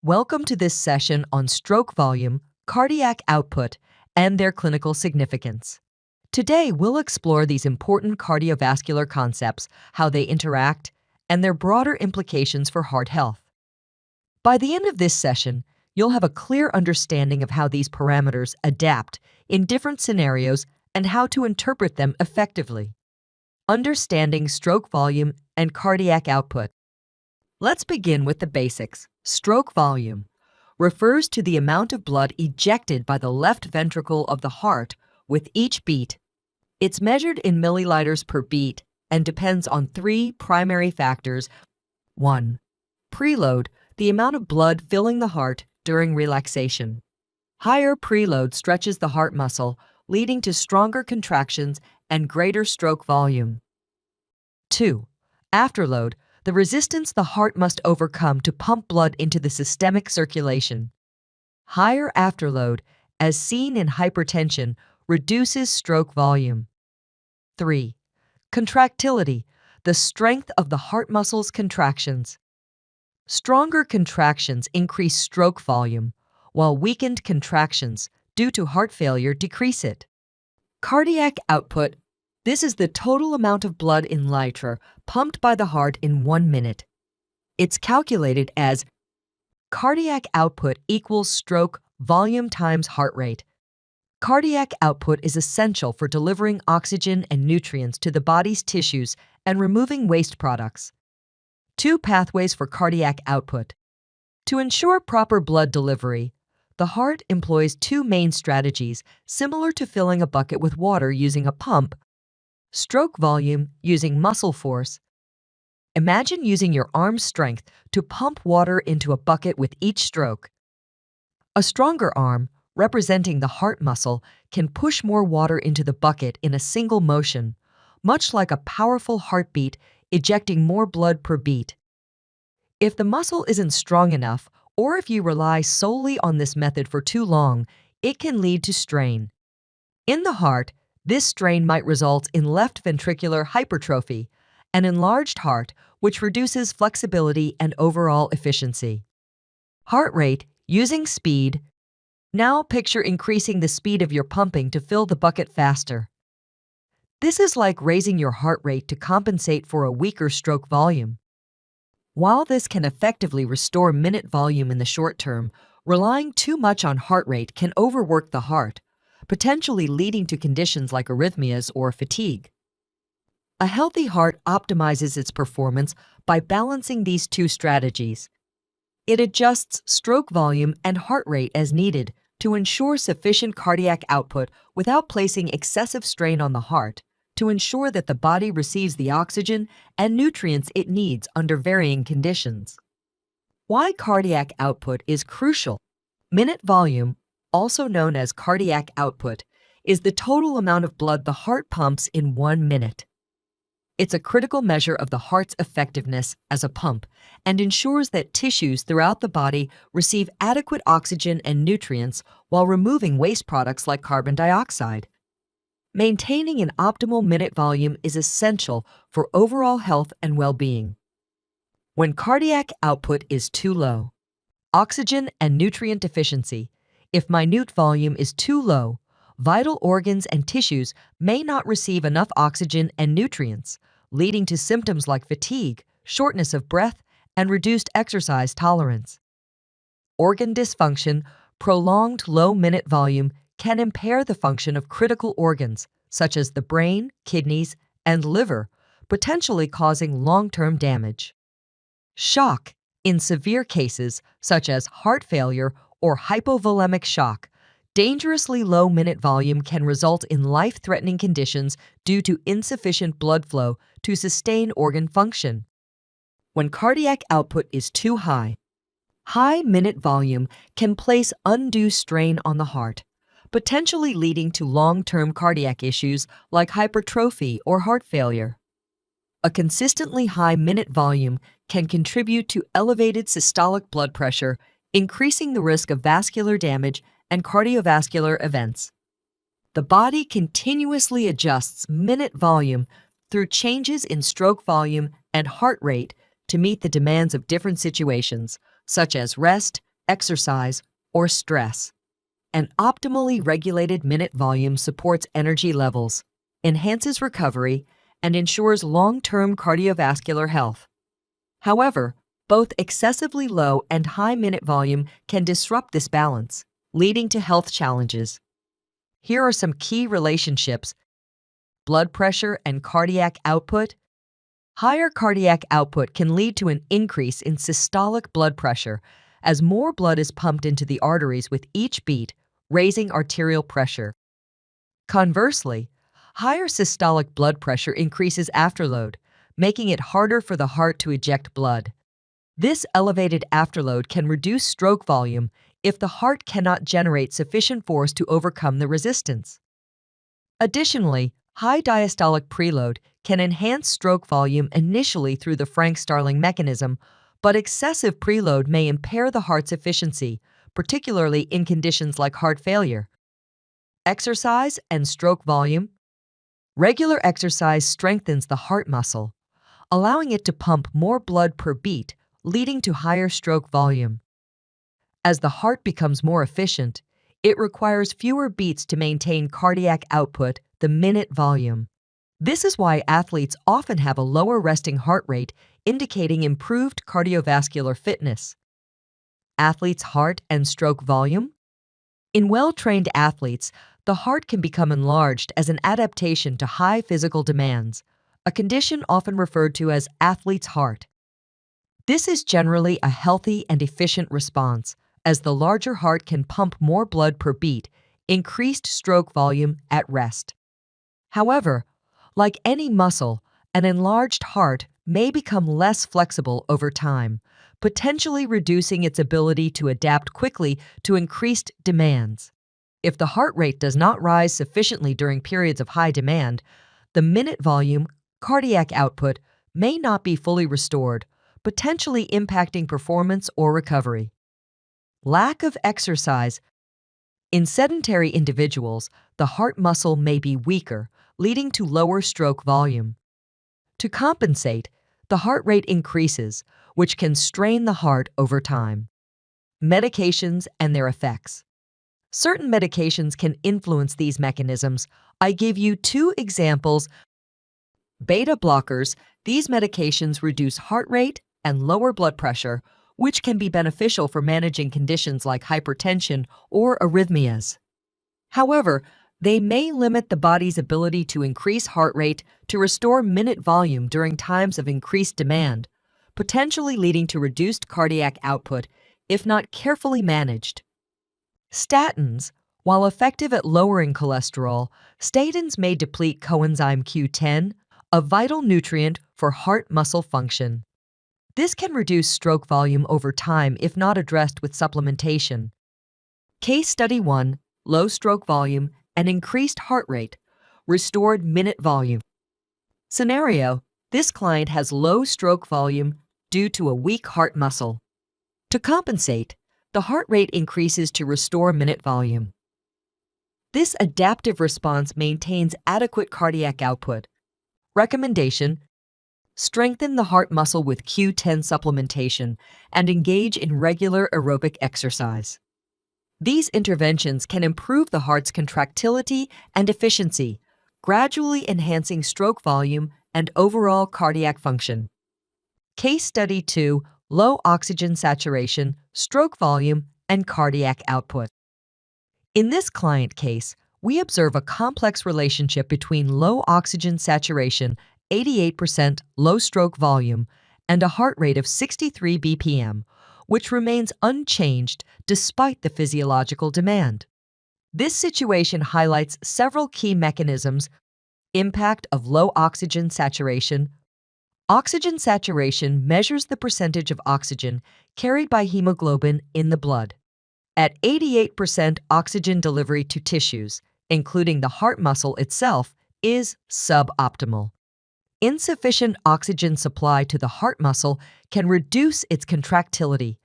Welcome to this session on stroke volume, cardiac output, and their clinical significance. Today, we'll explore these important cardiovascular concepts, how they interact, and their broader implications for heart health. By the end of this session, you'll have a clear understanding of how these parameters adapt in different scenarios and how to interpret them effectively. Understanding stroke volume and cardiac output. Let's begin with the basics. Stroke volume refers to the amount of blood ejected by the left ventricle of the heart with each beat. It's measured in milliliters per beat and depends on three primary factors. 1. Preload, the amount of blood filling the heart during relaxation. Higher preload stretches the heart muscle, leading to stronger contractions and greater stroke volume. 2. Afterload, the resistance the heart must overcome to pump blood into the systemic circulation. Higher afterload, as seen in hypertension, reduces stroke volume. 3. Contractility, the strength of the heart muscle's contractions. Stronger contractions increase stroke volume, while weakened contractions, due to heart failure, decrease it. Cardiac output. This is the total amount of blood in liter pumped by the heart in 1 minute. It's calculated as cardiac output equals stroke volume times heart rate. Cardiac output is essential for delivering oxygen and nutrients to the body's tissues and removing waste products. 2 pathways for cardiac output. To ensure proper blood delivery, the heart employs 2 main strategies similar to filling a bucket with water using a pump. Stroke volume using muscle force. Imagine using your arm strength to pump water into a bucket with each stroke. A stronger arm, representing the heart muscle, can push more water into the bucket in a single motion, much like a powerful heartbeat ejecting more blood per beat. If the muscle isn't strong enough, or if you rely solely on this method for too long, it can lead to strain. In the heart, this strain might result in left ventricular hypertrophy, an enlarged heart which reduces flexibility and overall efficiency. Heart rate using speed. Now picture increasing the speed of your pumping to fill the bucket faster. This is like raising your heart rate to compensate for a weaker stroke volume. While this can effectively restore minute volume in the short term, relying too much on heart rate can overwork the heart, potentially leading to conditions like arrhythmias or fatigue. A healthy heart optimizes its performance by balancing these 2 strategies. It adjusts stroke volume and heart rate as needed to ensure sufficient cardiac output without placing excessive strain on the heart, to ensure that the body receives the oxygen and nutrients it needs under varying conditions. Why cardiac output is crucial. Minute volume, also known as cardiac output, is the total amount of blood the heart pumps in 1 minute. It's a critical measure of the heart's effectiveness as a pump and ensures that tissues throughout the body receive adequate oxygen and nutrients while removing waste products like carbon dioxide. Maintaining an optimal minute volume is essential for overall health and well-being. When cardiac output is too low. Oxygen and nutrient deficiency. If minute volume is too low, vital organs and tissues may not receive enough oxygen and nutrients, leading to symptoms like fatigue, shortness of breath, and reduced exercise tolerance. Organ dysfunction. Prolonged low minute volume can impair the function of critical organs, such as the brain, kidneys, and liver, potentially causing long-term damage. Shock. In severe cases, such as heart failure or hypovolemic shock, dangerously low minute volume can result in life-threatening conditions due to insufficient blood flow to sustain organ function. When cardiac output is too high, high minute volume can place undue strain on the heart, potentially leading to long-term cardiac issues like hypertrophy or heart failure. A consistently high minute volume can contribute to elevated systolic blood pressure, increasing the risk of vascular damage and cardiovascular events. The body continuously adjusts minute volume through changes in stroke volume and heart rate to meet the demands of different situations, such as rest, exercise, or stress. An optimally regulated minute volume supports energy levels, enhances recovery, and ensures long-term cardiovascular health. However, both excessively low and high minute volume can disrupt this balance, leading to health challenges. Here are some key relationships: blood pressure and cardiac output. Higher cardiac output can lead to an increase in systolic blood pressure as more blood is pumped into the arteries with each beat, raising arterial pressure. Conversely, higher systolic blood pressure increases afterload, making it harder for the heart to eject blood. This elevated afterload can reduce stroke volume if the heart cannot generate sufficient force to overcome the resistance. Additionally, high diastolic preload can enhance stroke volume initially through the Frank-Starling mechanism, but excessive preload may impair the heart's efficiency, particularly in conditions like heart failure. Exercise and stroke volume. Regular exercise strengthens the heart muscle, allowing it to pump more blood per beat, leading to higher stroke volume. As the heart becomes more efficient, it requires fewer beats to maintain cardiac output, the minute volume. This is why athletes often have a lower resting heart rate, indicating improved cardiovascular fitness. Athletes' heart and stroke volume. In well-trained athletes, the heart can become enlarged as an adaptation to high physical demands, a condition often referred to as athlete's heart. This is generally a healthy and efficient response, as the larger heart can pump more blood per beat, increased stroke volume at rest. However, like any muscle, an enlarged heart may become less flexible over time, potentially reducing its ability to adapt quickly to increased demands. If the heart rate does not rise sufficiently during periods of high demand, the minute volume, cardiac output, may not be fully restored, potentially impacting performance or recovery. Lack of exercise. In sedentary individuals, the heart muscle may be weaker, leading to lower stroke volume. To compensate, the heart rate increases, which can strain the heart over time. Medications and their effects. Certain medications can influence these mechanisms. I give you 2 examples. Beta blockers. These medications reduce heart rate and lower blood pressure, which can be beneficial for managing conditions like hypertension or arrhythmias. However, they may limit the body's ability to increase heart rate to restore minute volume during times of increased demand, potentially leading to reduced cardiac output if not carefully managed. Statins. While effective at lowering cholesterol, statins may deplete coenzyme Q10, a vital nutrient for heart muscle function. This can reduce stroke volume over time if not addressed with supplementation. Case Study 1, low stroke volume and increased heart rate, restored minute volume. Scenario: this client has low stroke volume due to a weak heart muscle. To compensate, the heart rate increases to restore minute volume. This adaptive response maintains adequate cardiac output. Recommendation: strengthen the heart muscle with Q10 supplementation and engage in regular aerobic exercise. These interventions can improve the heart's contractility and efficiency, gradually enhancing stroke volume and overall cardiac function. Case Study 2, low oxygen saturation, stroke volume, and cardiac output. In this client case, we observe a complex relationship between low oxygen saturation, 88% low stroke volume, and a heart rate of 63 BPM, which remains unchanged despite the physiological demand. This situation highlights several key mechanisms: impact of low oxygen saturation. Oxygen saturation measures the percentage of oxygen carried by hemoglobin in the blood. At 88%, oxygen delivery to tissues, including the heart muscle itself, is suboptimal. Insufficient oxygen supply to the heart muscle can reduce its contractility,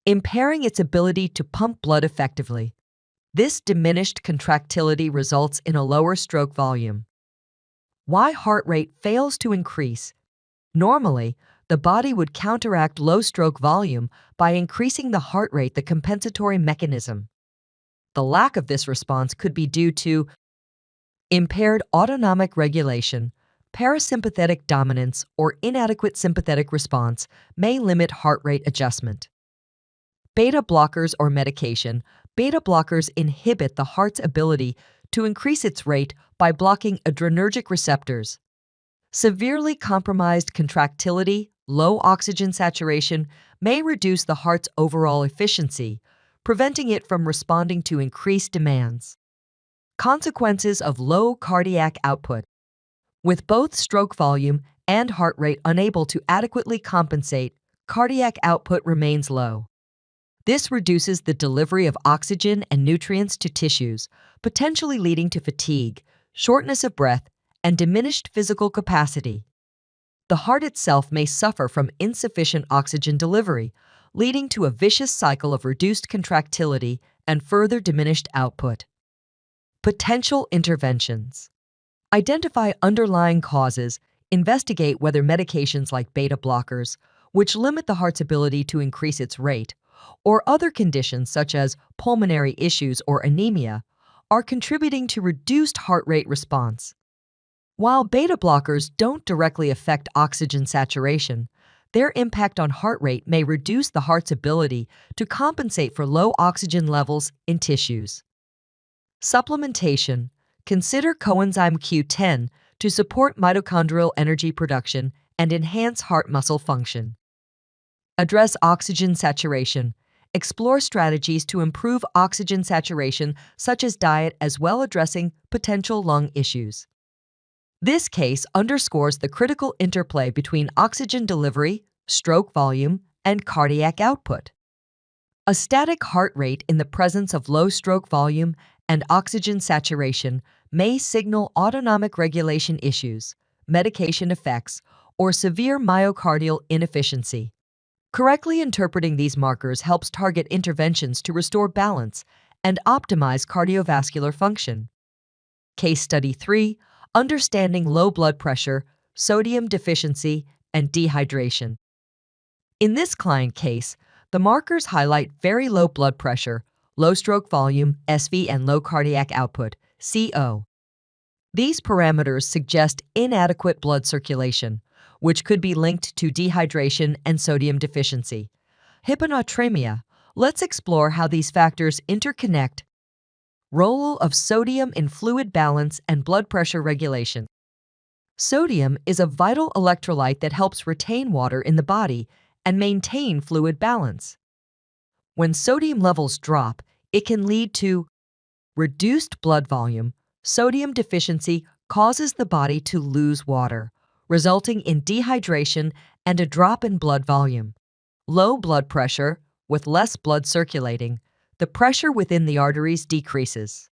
impairing its ability to pump blood effectively. This diminished contractility results in a lower stroke volume. Why heart rate fails to increase. Normally, the body would counteract low stroke volume by increasing the heart rate, the compensatory mechanism. The lack of this response could be due to impaired autonomic regulation, parasympathetic dominance, or inadequate sympathetic response may limit heart rate adjustment. Beta blockers or medication. Beta blockers inhibit the heart's ability to increase its rate by blocking adrenergic receptors. Severely compromised contractility, low oxygen saturation may reduce the heart's overall efficiency, preventing it from responding to increased demands. Consequences of low cardiac output. With both stroke volume and heart rate unable to adequately compensate, cardiac output remains low. This reduces the delivery of oxygen and nutrients to tissues, potentially leading to fatigue, shortness of breath, and diminished physical capacity. The heart itself may suffer from insufficient oxygen delivery, leading to a vicious cycle of reduced contractility and further diminished output. Potential interventions. Identify underlying causes, investigate whether medications like beta blockers, which limit the heart's ability to increase its rate, or other conditions such as pulmonary issues or anemia, are contributing to reduced heart rate response. While beta blockers don't directly affect oxygen saturation, their impact on heart rate may reduce the heart's ability to compensate for low oxygen levels in tissues. Supplementation. Consider coenzyme Q10 to support mitochondrial energy production and enhance heart muscle function. Address oxygen saturation. Explore strategies to improve oxygen saturation, such as diet, as well addressing potential lung issues. This case underscores the critical interplay between oxygen delivery, stroke volume, and cardiac output. A static heart rate in the presence of low stroke volume and oxygen saturation may signal autonomic regulation issues, medication effects, or severe myocardial inefficiency. Correctly interpreting these markers helps target interventions to restore balance and optimize cardiovascular function. Case Study 3. Understanding low blood pressure, sodium deficiency, and dehydration. In this client case, the markers highlight very low blood pressure, low stroke volume, SV, and low cardiac output, CO. These parameters suggest inadequate blood circulation, which could be linked to dehydration and sodium deficiency. Hyponatremia. Let's explore how these factors interconnect. Role of sodium in fluid balance and blood pressure regulation. Sodium is a vital electrolyte that helps retain water in the body and maintain fluid balance. When sodium levels drop, it can lead to reduced blood volume. Sodium deficiency causes the body to lose water, resulting in dehydration and a drop in blood volume. Low blood pressure. With less blood circulating, the pressure within the arteries decreases.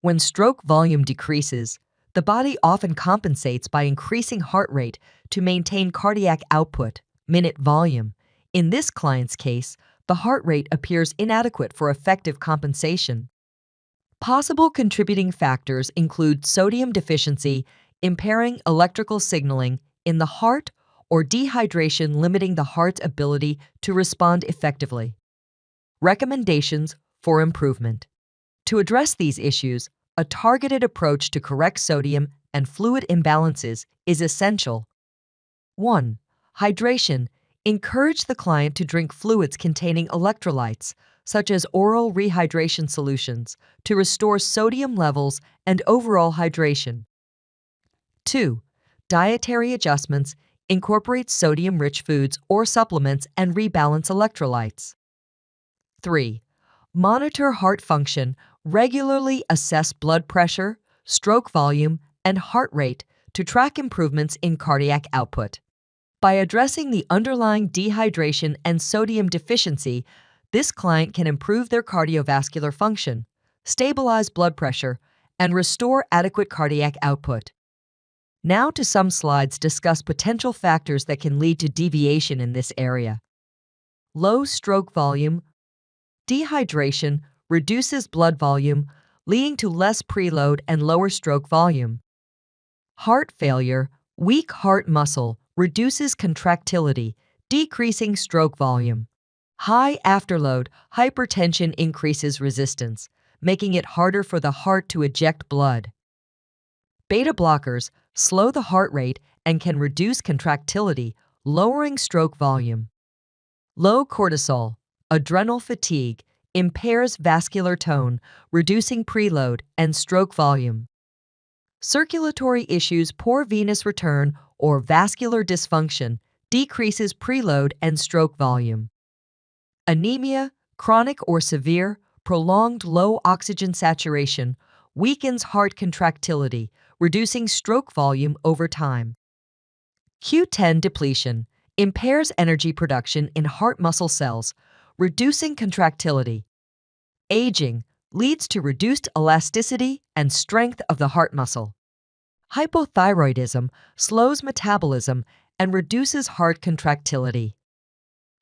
When stroke volume decreases, the body often compensates by increasing heart rate to maintain cardiac output, minute volume. In this client's case, the heart rate appears inadequate for effective compensation. Possible contributing factors include sodium deficiency, impairing electrical signaling in the heart, or dehydration limiting the heart's ability to respond effectively. Recommendations for improvement. To address these issues, a targeted approach to correct sodium and fluid imbalances is essential. 1. Hydration. Encourage the client to drink fluids containing electrolytes, such as oral rehydration solutions, to restore sodium levels and overall hydration. 2. Dietary adjustments. Incorporate sodium-rich foods or supplements and rebalance electrolytes. 3. Monitor heart function. Regularly assess blood pressure, stroke volume, and heart rate to track improvements in cardiac output. By addressing the underlying dehydration and sodium deficiency, this client can improve their cardiovascular function, stabilize blood pressure, and restore adequate cardiac output. Now to some slides discuss potential factors that can lead to deviation in this area. Low stroke volume. Dehydration reduces blood volume, leading to less preload and lower stroke volume. Heart failure. Weak heart muscle reduces contractility, decreasing stroke volume. High afterload hypertension increases resistance, making it harder for the heart to eject blood. Beta blockers slow the heart rate and can reduce contractility, lowering stroke volume. Low cortisol, adrenal fatigue, impairs vascular tone, reducing preload and stroke volume. Circulatory issues, poor venous return, or vascular dysfunction decreases preload and stroke volume. Anemia, chronic or severe, prolonged low oxygen saturation weakens heart contractility, reducing stroke volume over time. Q10 depletion impairs energy production in heart muscle cells, reducing contractility. Aging leads to reduced elasticity and strength of the heart muscle. Hypothyroidism slows metabolism and reduces heart contractility.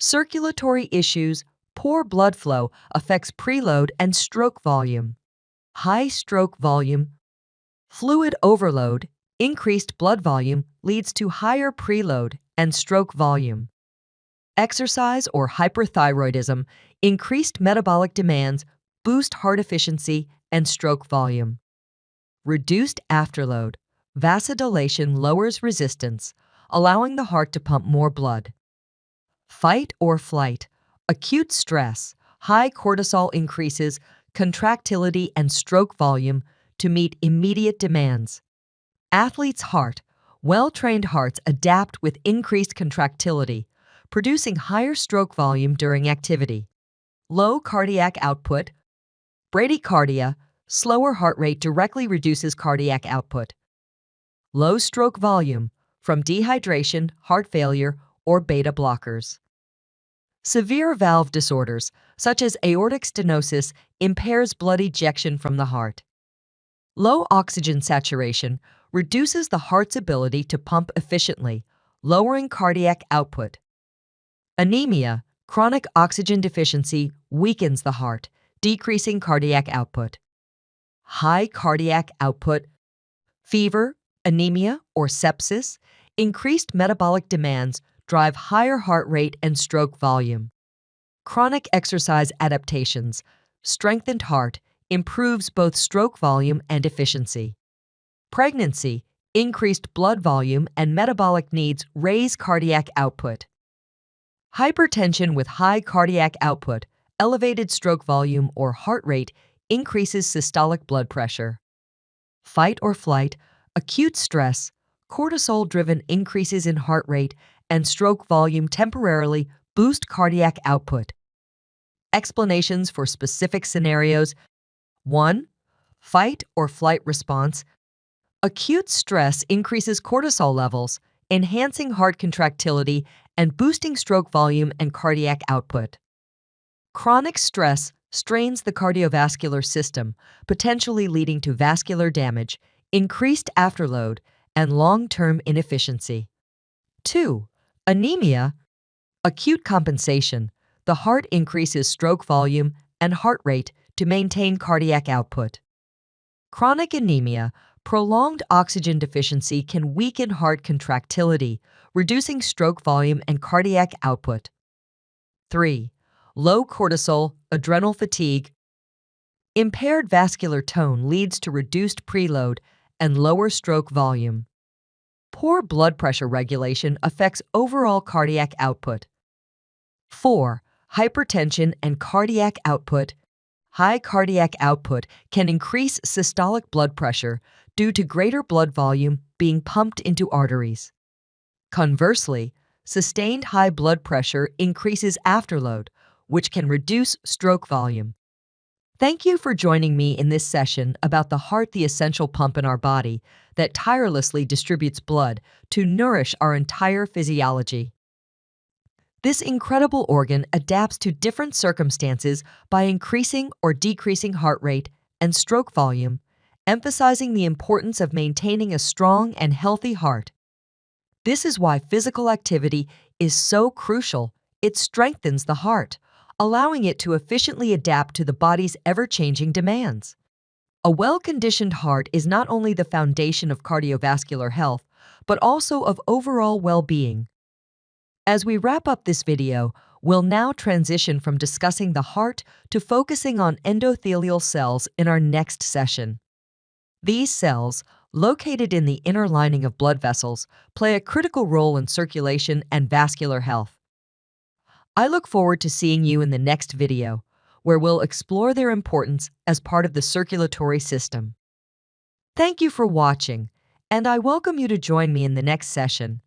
Circulatory issues, poor blood flow affects preload and stroke volume. High stroke volume, fluid overload, increased blood volume leads to higher preload and stroke volume. Exercise or hyperthyroidism, increased metabolic demands boost heart efficiency and stroke volume. Reduced afterload, vasodilation lowers resistance, allowing the heart to pump more blood. Fight or flight, acute stress, high cortisol increases contractility and stroke volume to meet immediate demands. Athlete's heart, well-trained hearts adapt with increased contractility, producing higher stroke volume during activity. Low cardiac output, bradycardia, slower heart rate directly reduces cardiac output. Low stroke volume from dehydration, heart failure, or beta blockers. Severe valve disorders, such as aortic stenosis, impairs blood ejection from the heart. Low oxygen saturation reduces the heart's ability to pump efficiently, lowering cardiac output. Anemia, chronic oxygen deficiency, weakens the heart, decreasing cardiac output. High cardiac output, fever, anemia, or sepsis, increased metabolic demands drive higher heart rate and stroke volume. Chronic exercise adaptations, strengthened heart, improves both stroke volume and efficiency. Pregnancy, increased blood volume and metabolic needs raise cardiac output. Hypertension with high cardiac output, elevated stroke volume or heart rate increases systolic blood pressure. Fight or flight, acute stress, cortisol-driven increases in heart rate and stroke volume temporarily boost cardiac output. Explanations for specific scenarios. 1. Fight or flight response. Acute stress increases cortisol levels, enhancing heart contractility and boosting stroke volume and cardiac output. Chronic stress strains the cardiovascular system, potentially leading to vascular damage, increased afterload, and long-term inefficiency. 2. Anemia. Acute compensation. The heart increases stroke volume and heart rate to maintain cardiac output. Chronic anemia. Prolonged oxygen deficiency can weaken heart contractility, reducing stroke volume and cardiac output. 3. Low cortisol, adrenal fatigue. Impaired vascular tone leads to reduced preload and lower stroke volume. Poor blood pressure regulation affects overall cardiac output. 4. Hypertension and cardiac output. High cardiac output can increase systolic blood pressure due to greater blood volume being pumped into arteries. Conversely, sustained high blood pressure increases afterload, which can reduce stroke volume. Thank you for joining me in this session about the heart, the essential pump in our body that tirelessly distributes blood to nourish our entire physiology. This incredible organ adapts to different circumstances by increasing or decreasing heart rate and stroke volume, emphasizing the importance of maintaining a strong and healthy heart. This is why physical activity is so crucial. It strengthens the heart, allowing it to efficiently adapt to the body's ever-changing demands. A well-conditioned heart is not only the foundation of cardiovascular health, but also of overall well-being. As we wrap up this video, we'll now transition from discussing the heart to focusing on endothelial cells in our next session. These cells, located in the inner lining of blood vessels, play a critical role in circulation and vascular health. I look forward to seeing you in the next video, where we'll explore their importance as part of the circulatory system. Thank you for watching, and I welcome you to join me in the next session.